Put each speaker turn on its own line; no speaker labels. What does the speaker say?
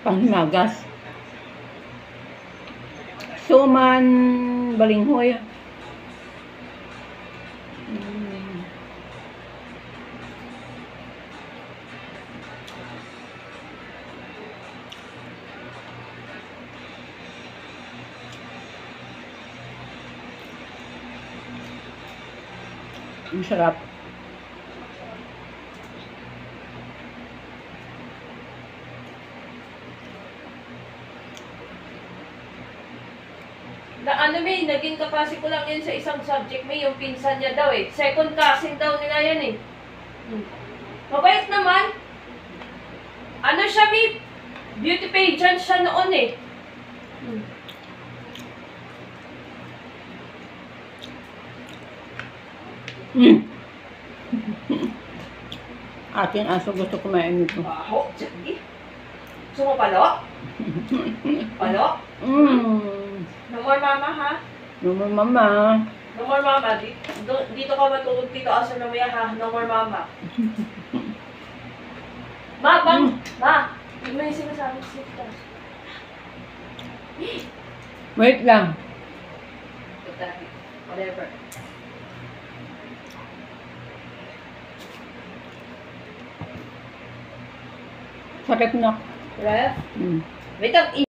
Panghimagas. Suman balinghoy. Ang sarap.
May naging kapasi ko lang yun sa isang subject, may yung pinsan niya daw eh. Second cousin daw nila yan eh. Mabait naman. Ano siya, may beauty pageant siya noon eh.
Ating aso gusto kumain nito.
Baho, dyan eh. Gusto mo palo? Palo? No more mama ha?
No more mama.
No more mama. Dito ka matulog dito asa na maya ha? No more mama. Ma, bang! Ma! May sinasabi ko sita.
Wait lang.
Whatever.
Sakit na.
Ref? Wait lang.